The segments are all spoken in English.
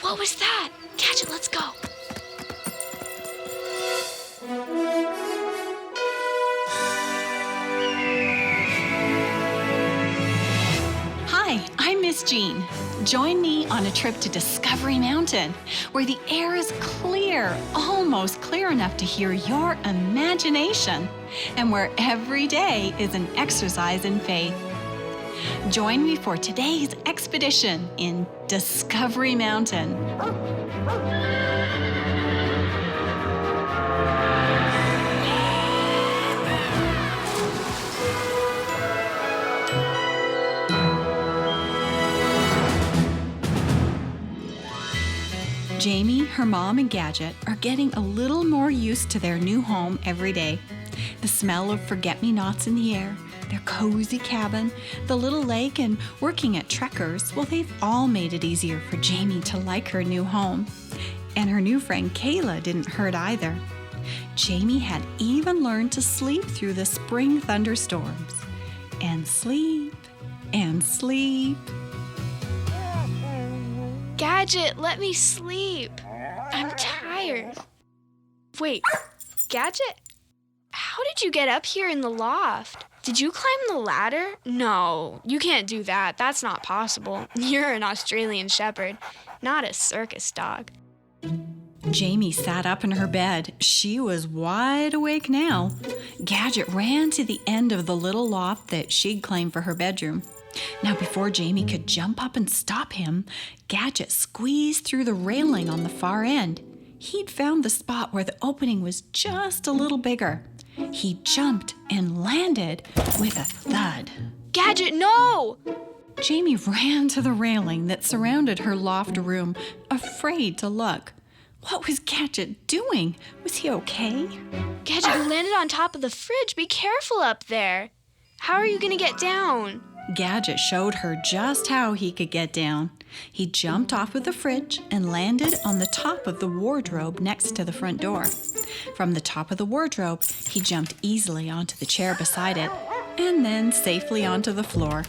what was that? Gadget, let's go. Hi, I'm Miss Jean. Join me on a trip to Discovery Mountain, where the air is clear, almost clear enough to hear your imagination, and where every day is an exercise in faith. Join me for today's expedition in Discovery Mountain. Jamey, her mom, and Gadget are getting a little more used to their new home every day. The smell of forget-me-nots in the air, their cozy cabin, the little lake, and working at Trekkers, well, they've all made it easier for Jamey to like her new home. And her new friend Kayla didn't hurt either. Jamey had even learned to sleep through the spring thunderstorms. And sleep, and sleep. Gadget, let me sleep. I'm tired. Wait, Gadget? How did you get up here in the loft? Did you climb the ladder? No, you can't do that. That's not possible. You're an Australian shepherd, not a circus dog. Jamey sat up in her bed. She was wide awake now. Gadget ran to the end of the little loft that she'd claimed for her bedroom. Now, before Jamey could jump up and stop him, Gadget squeezed through the railing on the far end. He'd found the spot where the opening was just a little bigger. He jumped and landed with a thud. Gadget, no! Jamey ran to the railing that surrounded her loft room, afraid to look. What was Gadget doing? Was he okay? Gadget, you landed on top of the fridge. Be careful up there. How are you going to get down? Gadget showed her just how he could get down. He jumped off of the fridge and landed on the top of the wardrobe next to the front door. From the top of the wardrobe, he jumped easily onto the chair beside it, and then safely onto the floor.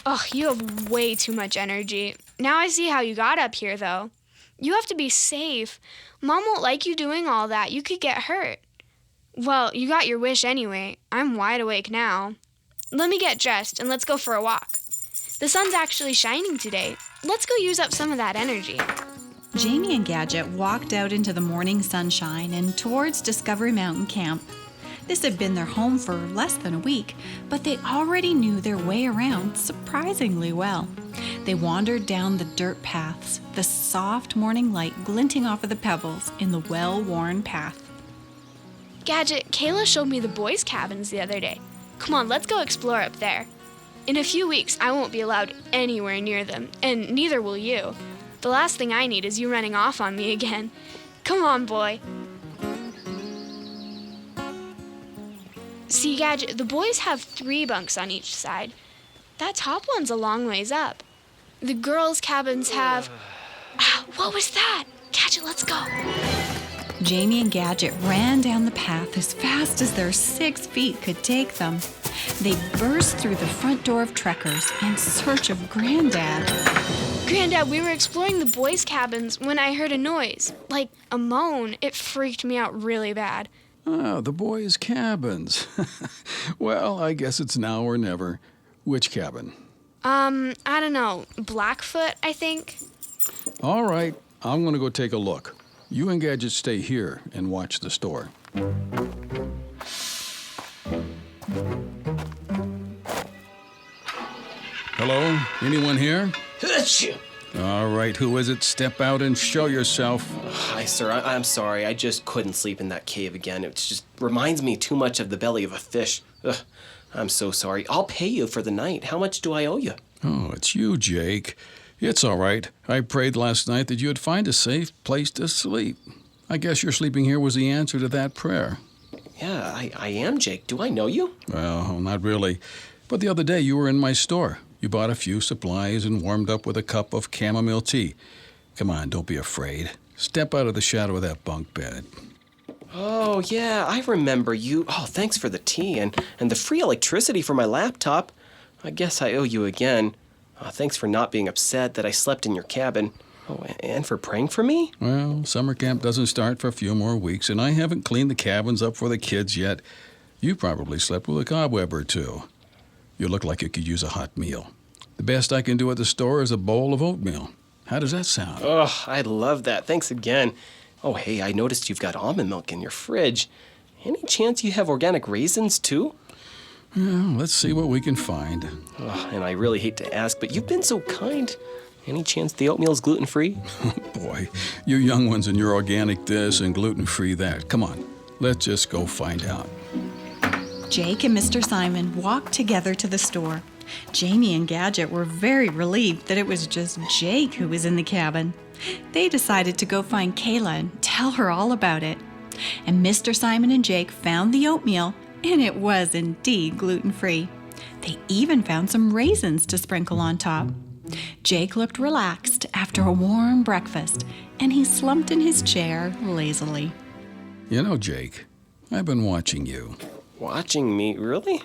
Oh, you have way too much energy. Now I see how you got up here, though. You have to be safe. Mom won't like you doing all that. You could get hurt. Well, you got your wish anyway. I'm wide awake now. Let me get dressed and let's go for a walk. The sun's actually shining today. Let's go use up some of that energy. Jamey and Gadget walked out into the morning sunshine and towards Discovery Mountain Camp. This had been their home for less than a week, but they already knew their way around surprisingly well. They wandered down the dirt paths, the soft morning light glinting off of the pebbles in the well-worn path. Gadget, Kayla showed me the boys' cabins the other day. Come on, let's go explore up there. In a few weeks, I won't be allowed anywhere near them, and neither will you. The last thing I need is you running off on me again. Come on, boy. See, Gadget, the boys have 3 bunks on each side. That top one's a long ways up. The girls' cabins have... what was that? Gadget, let's go. Jamey and Gadget ran down the path as fast as their 6 feet could take them. They burst through the front door of Trekkers in search of Granddad. Granddad, we were exploring the boys' cabins when I heard a noise, like a moan. It freaked me out really bad. Ah, the boys' cabins. Well, I guess it's now or never. Which cabin? I don't know. Blackfoot, I think. All right, I'm going to go take a look. You and Gadget stay here and watch the store. Hello? Anyone here? Achoo! All right, who is it? Step out and show yourself. Hi, sir. I'm sorry. I just couldn't sleep in that cave again. It just reminds me too much of the belly of a fish. Ugh, I'm so sorry. I'll pay you for the night. How much do I owe you? Oh, it's you, Jake. It's all right. I prayed last night that you'd find a safe place to sleep. I guess your sleeping here was the answer to that prayer. Yeah, I am, Jake. Do I know you? Well, not really. But the other day you were in my store. You bought a few supplies and warmed up with a cup of chamomile tea. Come on, don't be afraid. Step out of the shadow of that bunk bed. Oh, yeah, I remember you. Oh, thanks for the tea and the free electricity for my laptop. I guess I owe you again. Thanks for not being upset that I slept in your cabin. Oh, and for praying for me? Well, summer camp doesn't start for a few more weeks, and I haven't cleaned the cabins up for the kids yet. You probably slept with a cobweb or two. You look like you could use a hot meal. The best I can do at the store is a bowl of oatmeal. How does that sound? Oh, I love that. Thanks again. Oh, hey, I noticed you've got almond milk in your fridge. Any chance you have organic raisins, too? Well, let's see what we can find. Oh, and I really hate to ask, but you've been so kind. Any chance the oatmeal's gluten-free? Boy, you young ones and your organic this and gluten-free that. Come on, let's just go find out. Jake and Mr. Simon walked together to the store. Jamey and Gadget were very relieved that it was just Jake who was in the cabin. They decided to go find Kayla and tell her all about it. And Mr. Simon and Jake found the oatmeal, and it was indeed gluten-free. They even found some raisins to sprinkle on top. Jake looked relaxed after a warm breakfast, and he slumped in his chair lazily. You know, Jake, I've been watching you. Watching me? Really?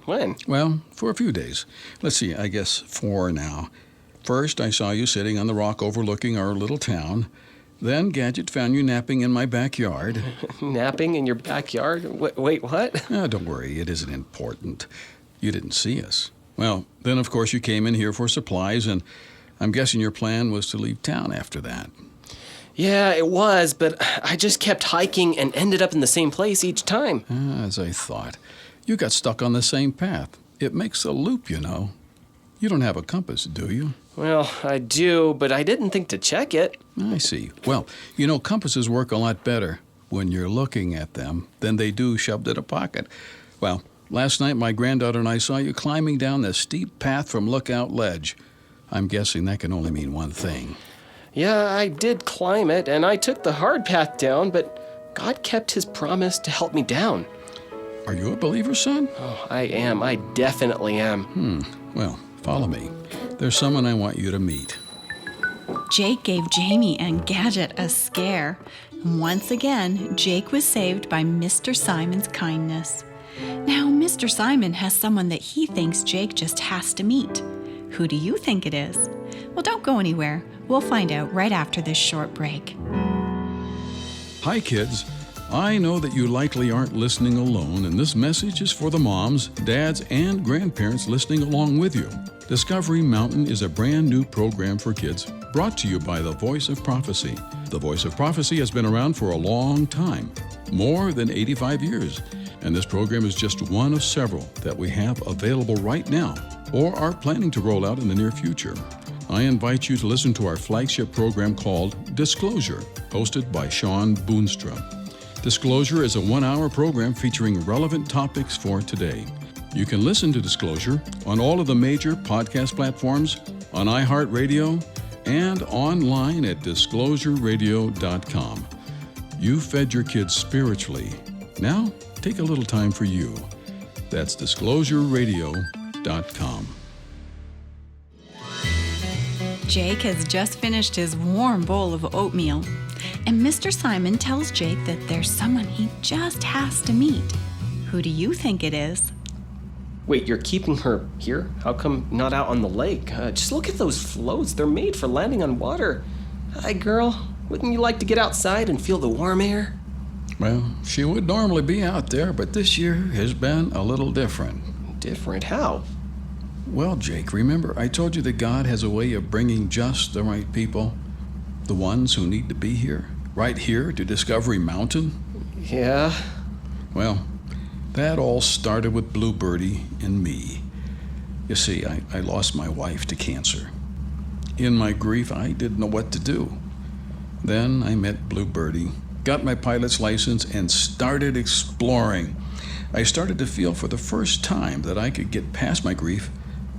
When? Well, for a few days. Let's see, I guess 4 now. First, I saw you sitting on the rock overlooking our little town. Then Gadget found you napping in my backyard. Napping in your backyard? Wait, what? Don't worry, it isn't important. You didn't see us. Well, then of course you came in here for supplies, and I'm guessing your plan was to leave town after that. Yeah, it was, but I just kept hiking and ended up in the same place each time. As I thought. You got stuck on the same path. It makes a loop, you know. You don't have a compass, do you? Well, I do, but I didn't think to check it. I see. Well, you know, compasses work a lot better when you're looking at them than they do shoved in a pocket. Well, last night my granddaughter and I saw you climbing down the steep path from Lookout Ledge. I'm guessing that can only mean one thing. Yeah, I did climb it, and I took the hard path down, but God kept his promise to help me down. Are you a believer, son? Oh, I am. I definitely am. Well, follow me. There's someone I want you to meet. Jake gave Jamey and Gadget a scare. Once again, Jake was saved by Mr. Simon's kindness. Now, Mr. Simon has someone that he thinks Jake just has to meet. Who do you think it is? Well, don't go anywhere. We'll find out right after this short break. Hi, kids. I know that you likely aren't listening alone, and this message is for the moms, dads, and grandparents listening along with you. Discovery Mountain is a brand new program for kids brought to you by the Voice of Prophecy. The Voice of Prophecy has been around for a long time, more than 85 years, and this program is just one of several that we have available right now or are planning to roll out in the near future. I invite you to listen to our flagship program called Disclosure, hosted by Sean Boonstra. Disclosure is a 1-hour program featuring relevant topics for today. You can listen to Disclosure on all of the major podcast platforms, on iHeartRadio, and online at disclosureradio.com. You fed your kids spiritually. Now, take a little time for you. That's disclosureradio.com. Jake has just finished his warm bowl of oatmeal, and Mr. Simon tells Jake that there's someone he just has to meet. Who do you think it is? Wait, you're keeping her here? How come not out on the lake? Just look at those floats. They're made for landing on water. Hi, girl. Wouldn't you like to get outside and feel the warm air? Well, she would normally be out there, but this year has been a little different. Different? How? Well, Jake, remember I told you that God has a way of bringing just the right people? The ones who need to be here, right here to Discovery Mountain? Yeah? Well, that all started with Bluebirdie and me. You see, I lost my wife to cancer. In my grief, I didn't know what to do. Then I met Bluebirdie, got my pilot's license, and started exploring. I started to feel for the first time that I could get past my grief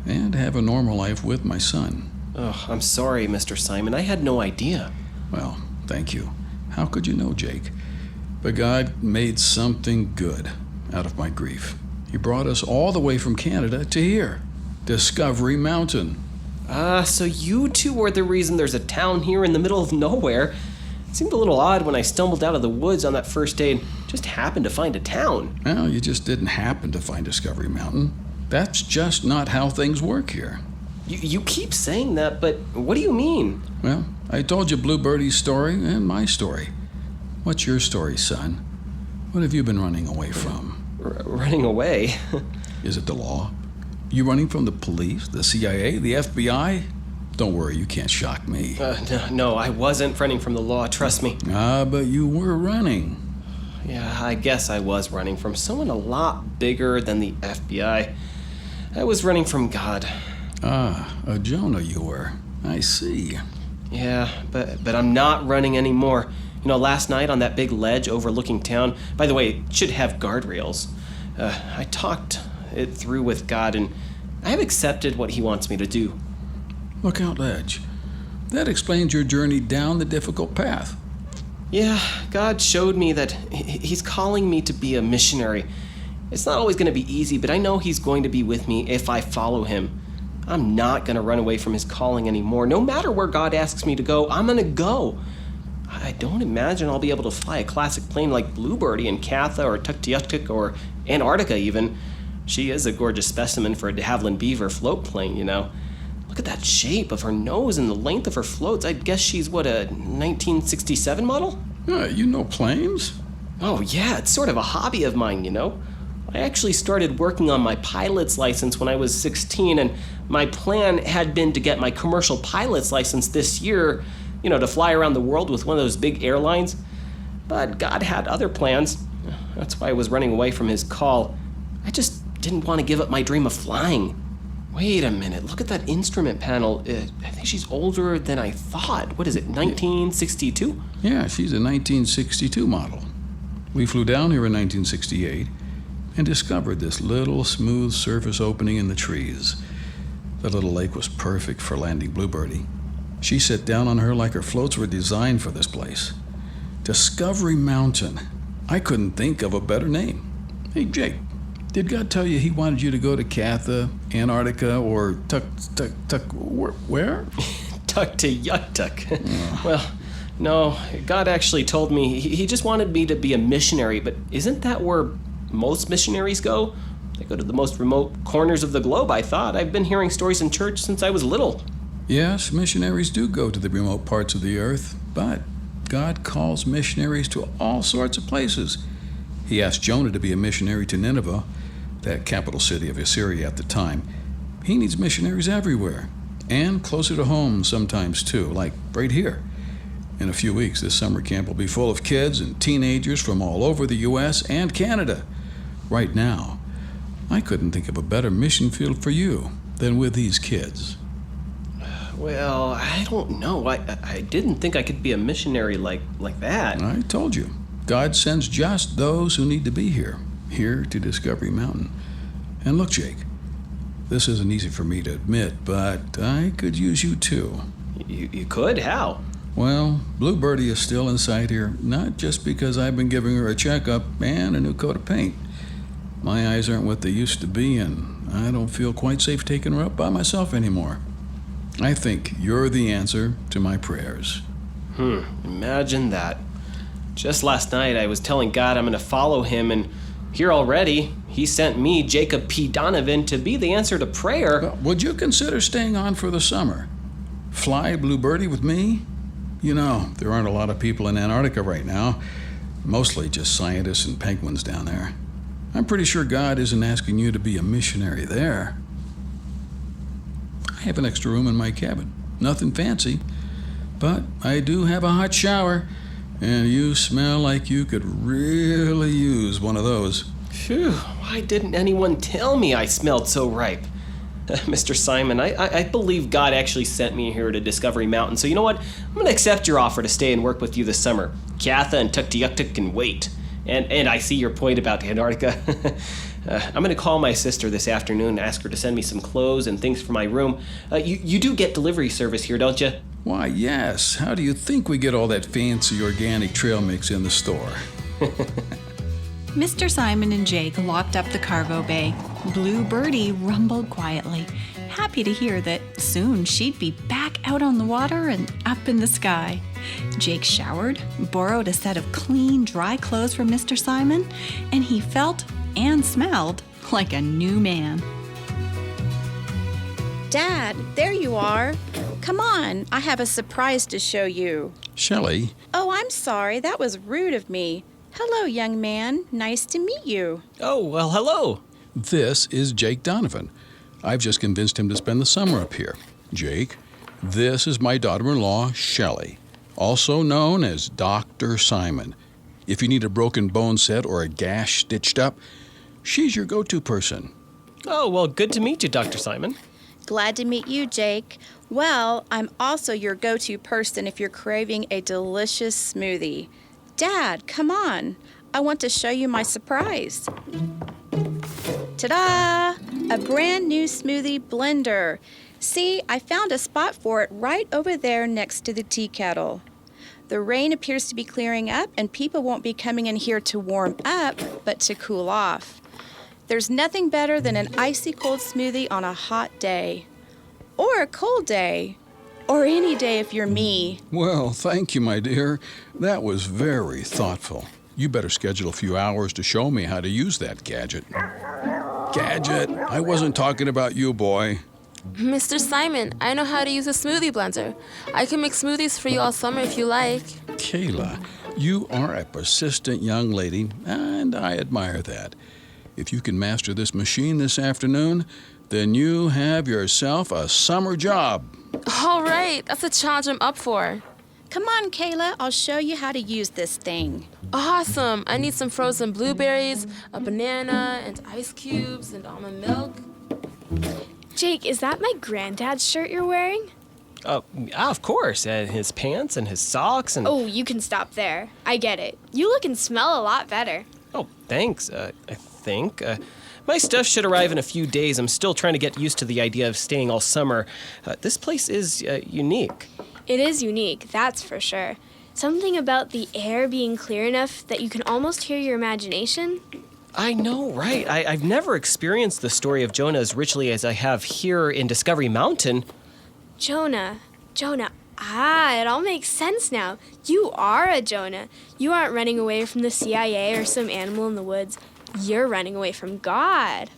and have a normal life with my son. Oh, I'm sorry, Mr. Simon. I had no idea. Well, thank you. How could you know, Jake? But God made something good out of my grief. He brought us all the way from Canada to here, Discovery Mountain. So you two were the reason there's a town here in the middle of nowhere. It seemed a little odd when I stumbled out of the woods on that first day and just happened to find a town. Well, you just didn't happen to find Discovery Mountain. That's just not how things work here. You keep saying that, but what do you mean? Well, I told you Bluebirdie's story and my story. What's your story, son? What have you been running away from? Running away? Is it the law? You running from the police, the CIA, the FBI? Don't worry, you can't shock me. No, I wasn't running from the law, trust me. But you were running. Yeah, I guess I was running from someone a lot bigger than the FBI. I was running from God. A Jonah you were. I see. Yeah, but I'm not running anymore. Last night on that big ledge overlooking town, by the way, it should have guardrails. I talked it through with God, and I have accepted what he wants me to do. Lookout Ledge. That explains your journey down the difficult path. Yeah, God showed me that he's calling me to be a missionary. It's not always going to be easy, but I know he's going to be with me if I follow him. I'm not going to run away from his calling anymore. No matter where God asks me to go, I'm going to go. I don't imagine I'll be able to fly a classic plane like Bluebirdie in Katha or Tuktoyaktuk or Antarctica even. She is a gorgeous specimen for a de Havilland Beaver float plane, Look at that shape of her nose and the length of her floats. I'd guess she's, a 1967 model? You know planes? Oh, yeah, it's sort of a hobby of mine, I actually started working on my pilot's license when I was 16, and my plan had been to get my commercial pilot's license this year, to fly around the world with one of those big airlines. But God had other plans. That's why I was running away from his call. I just didn't want to give up my dream of flying. Wait a minute, look at that instrument panel. I think she's older than I thought. What is it, 1962? Yeah, she's a 1962 model. We flew down here in 1968 and discovered this little smooth surface opening in the trees. The little lake was perfect for landing Bluebirdie. She sat down on her like her floats were designed for this place. Discovery Mountain. I couldn't think of a better name. Hey, Jake, did God tell you he wanted you to go to Katha, Antarctica, or where? Tuktoyaktuk. Well, no, God actually told me he just wanted me to be a missionary, but isn't that where most missionaries go? They go to the most remote corners of the globe, I thought. I've been hearing stories in church since I was little. Yes, missionaries do go to the remote parts of the earth, but God calls missionaries to all sorts of places. He asked Jonah to be a missionary to Nineveh, that capital city of Assyria at the time. He needs missionaries everywhere, and closer to home sometimes too, like right here. In a few weeks, this summer camp will be full of kids and teenagers from all over the U.S. and Canada. Right now, I couldn't think of a better mission field for you than with these kids. Well, I don't know. I didn't think I could be a missionary like that. I told you. God sends just those who need to be here to Discovery Mountain. And look, Jake, this isn't easy for me to admit, but I could use you too. You could? How? Well, Bluebirdie is still in sight here, not just because I've been giving her a checkup and a new coat of paint. My eyes aren't what they used to be, and I don't feel quite safe taking her up by myself anymore. I think you're the answer to my prayers. Imagine that. Just last night I was telling God I'm going to follow him, and here already he sent me, Jacob P. Donovan, to be the answer to prayer. Would you consider staying on for the summer? Fly Bluebirdie with me? There aren't a lot of people in Antarctica right now. Mostly just scientists and penguins down there. I'm pretty sure God isn't asking you to be a missionary there. I have an extra room in my cabin. Nothing fancy, but I do have a hot shower, and you smell like you could really use one of those. Phew, why didn't anyone tell me I smelled so ripe? Mr. Simon, I believe God actually sent me here to Discovery Mountain, so you know what? I'm going to accept your offer to stay and work with you this summer. Katha and Tuktoyaktuk can wait. And I see your point about Antarctica. I'm going to call my sister this afternoon and ask her to send me some clothes and things for my room. You do get delivery service here, don't you? Why, yes. How do you think we get all that fancy organic trail mix in the store? Mr. Simon and Jake locked up the cargo bay. Bluebirdie rumbled quietly, happy to hear that soon she'd be back out on the water and up in the sky. Jake showered, borrowed a set of clean, dry clothes from Mr. Simon, and he felt and smelled like a new man. Dad, there you are. Come on, I have a surprise to show you. Shelley, Oh, I'm sorry. That was rude of me. Hello, young man. Nice to meet you. Oh, well, hello. this is Jake Donovan. I've just convinced him to spend the summer up here. Jake, this is my daughter-in-law, Shelley, also known as Dr. Simon. If you need a broken bone set or a gash stitched up, she's your go-to person. Oh, well, good to meet you, Dr. Simon. Glad to meet you, Jake. Well, I'm also your go-to person if you're craving a delicious smoothie. Dad, come on. I want to show you my surprise. Ta-da! A brand new smoothie blender. See, I found a spot for it right over there next to the tea kettle. The rain appears to be clearing up and people won't be coming in here to warm up, but to cool off. There's nothing better than an icy cold smoothie on a hot day. Or a cold day. Or any day if you're me. Well, thank you, my dear. That was very thoughtful. You better schedule a few hours to show me how to use that gadget. Gadget? I wasn't talking about you, boy. Mr. Simon, I know how to use a smoothie blender. I can make smoothies for you all summer if you like. Kayla, you are a persistent young lady, and I admire that. If you can master this machine this afternoon, then you have yourself a summer job. All right, that's a challenge I'm up for. Come on, Kayla, I'll show you how to use this thing. Awesome. I need some frozen blueberries, a banana, and ice cubes, and almond milk. Jake, is that my granddad's shirt you're wearing? Of course. And his pants and his socks and... Oh, you can stop there. I get it. You look and smell a lot better. Oh, thanks. I think. My stuff should arrive in a few days. I'm still trying to get used to the idea of staying all summer. This place is unique. It is unique, that's for sure. Something about the air being clear enough that you can almost hear your imagination. I know, right? I've never experienced the story of Jonah as richly as I have here in Discovery Mountain. Jonah. It all makes sense now. You are a Jonah. You aren't running away from the CIA or some animal in the woods. You're running away from God.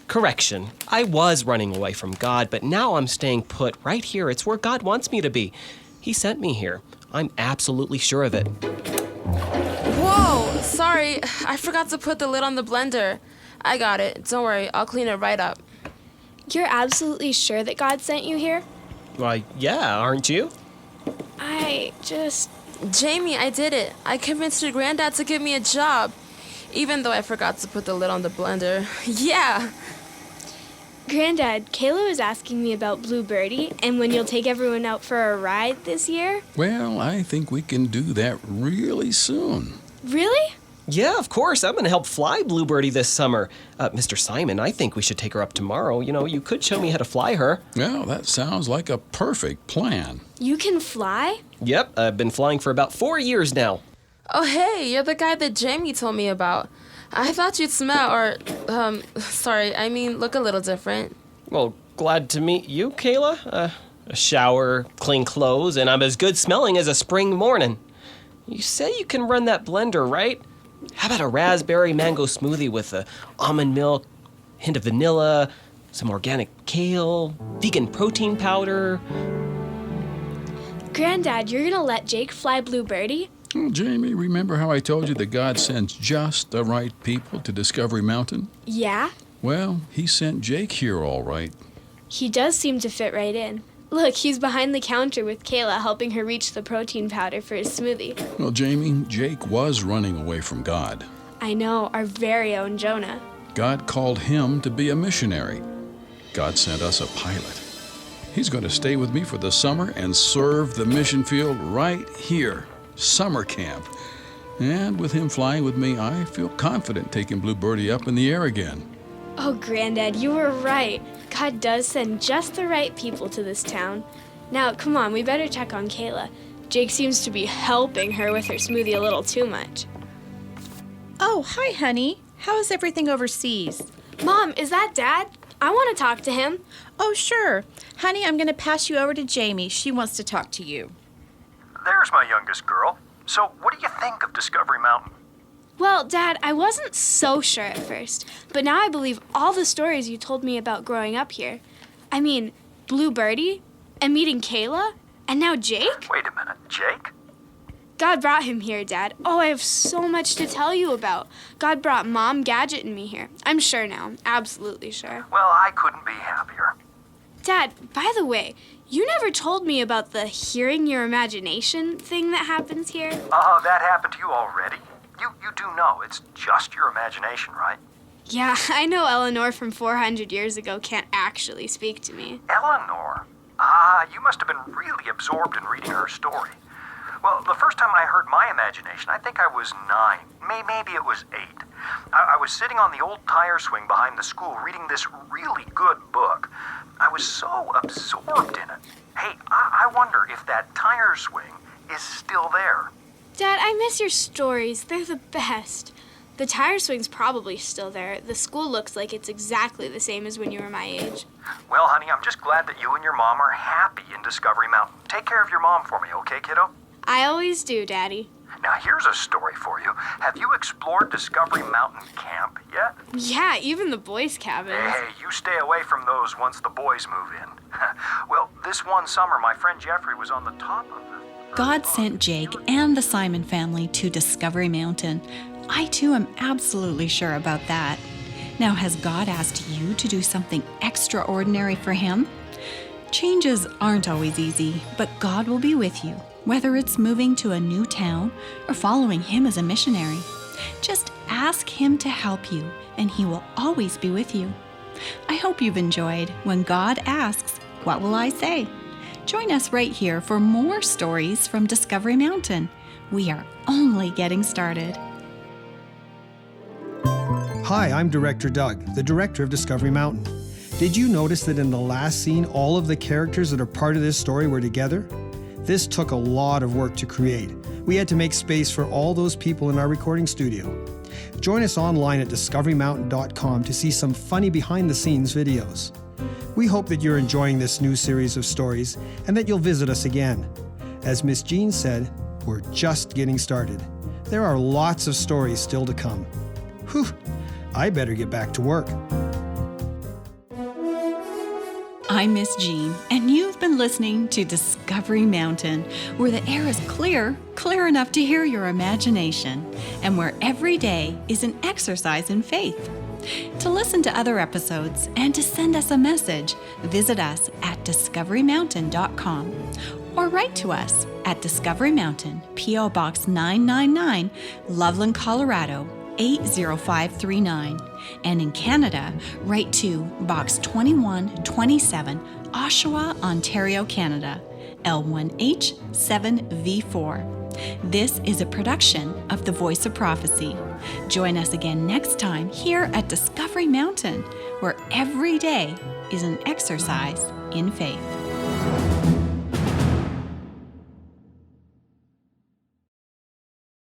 Correction. I was running away from God, but now I'm staying put right here. It's where God wants me to be. He sent me here. I'm absolutely sure of it. Whoa, sorry. I forgot to put the lid on the blender. I got it. Don't worry, I'll clean it right up. You're absolutely sure that God sent you here? Why, yeah, aren't you? Jamie, I did it. I convinced your granddad to give me a job. Even though I forgot to put the lid on the blender. Yeah! Granddad, Kayla was asking me about Blue Birdie and when you'll take everyone out for a ride this year. Well, I think we can do that really soon. Really? Yeah, of course. I'm going to help fly Bluebirdie this summer. Mr. Simon, I think we should take her up tomorrow. You know, you could show me how to fly her. Well, that sounds like a perfect plan. You can fly? Yep, I've been flying for about 4 years now. Oh, hey, you're the guy that Jamie told me about. I thought you'd smell look a little different. Well, glad to meet you, Kayla. A shower, clean clothes, and I'm as good smelling as a spring morning. You say you can run that blender, right? How about a raspberry mango smoothie with almond milk, hint of vanilla, some organic kale, vegan protein powder? Granddad, you're gonna let Jake fly Blue Birdie? Well, Jamie, remember how I told you that God sends just the right people to Discovery Mountain? Yeah? Well, he sent Jake here all right. He does seem to fit right in. Look, he's behind the counter with Kayla helping her reach the protein powder for his smoothie. Well, Jamie, Jake was running away from God. I know, our very own Jonah. God called him to be a missionary. God sent us a pilot. He's going to stay with me for the summer and serve the mission field right here, summer camp. And with him flying with me, I feel confident taking Blue Birdie up in the air again. Oh, Granddad, you were right. God does send just the right people to this town. Now, come on, we better check on Kayla. Jake seems to be helping her with her smoothie a little too much. Oh, hi, honey. How is everything overseas? Mom, is that Dad? I want to talk to him. Oh, sure. Honey, I'm going to pass you over to Jamie. She wants to talk to you. There's my youngest girl. So, what do you think of Discovery Mountain? Well, Dad, I wasn't so sure at first, but now I believe all the stories you told me about growing up here. I mean, Blue Birdie, and meeting Kayla, and now Jake? Wait a minute, Jake? God brought him here, Dad. Oh, I have so much to tell you about. God brought Mom, Gadget, and me here. I'm sure now. Absolutely sure. Well, I couldn't be happier. Dad, by the way, you never told me about the hearing your imagination thing that happens here. Oh, that happened to you already? You do know it's just your imagination, right? Yeah, I know Eleanor from 400 years ago can't actually speak to me. Eleanor? You must have been really absorbed in reading her story. Well, the first time I heard my imagination, I think I was 9. Maybe it was 8. I was sitting on the old tire swing behind the school reading this really good book. I was so absorbed in it. Hey, I wonder if that tire swing is still there. Dad, I miss your stories. They're the best. The tire swing's probably still there. The school looks like it's exactly the same as when you were my age. Well, honey, I'm just glad that you and your mom are happy in Discovery Mountain. Take care of your mom for me, okay, kiddo? I always do, Daddy. Now, here's a story for you. Have you explored Discovery Mountain Camp yet? Yeah, even the boys' cabins. Hey, you stay away from those once the boys move in. Well, this one summer, my friend Jeffrey was on the top of the... God sent Jake and the Simon family to Discovery Mountain. I too am absolutely sure about that. Now, has God asked you to do something extraordinary for him? Changes aren't always easy, but God will be with you, whether it's moving to a new town or following him as a missionary. Just ask him to help you, and he will always be with you. I hope you've enjoyed When God Asks, What Will I Say? Join us right here for more stories from Discovery Mountain. We are only getting started. Hi, I'm Director Doug, the director of Discovery Mountain. Did you notice that in the last scene, all of the characters that are part of this story were together? This took a lot of work to create. We had to make space for all those people in our recording studio. Join us online at discoverymountain.com to see some funny behind-the-scenes videos. We hope that you're enjoying this new series of stories and that you'll visit us again. As Miss Jean said, we're just getting started. There are lots of stories still to come. Whew, I better get back to work. I'm Miss Jean, and you've been listening to Discovery Mountain, where the air is clear enough to hear your imagination, and where every day is an exercise in faith. To listen to other episodes and to send us a message, visit us at discoverymountain.com or write to us at Discovery Mountain, P.O. Box 999, Loveland, Colorado 80539. And in Canada, write to Box 2127, Oshawa, Ontario, Canada, L1H7V4. This is a production of The Voice of Prophecy. Join us again next time here at Discovery Mountain, where every day is an exercise in faith.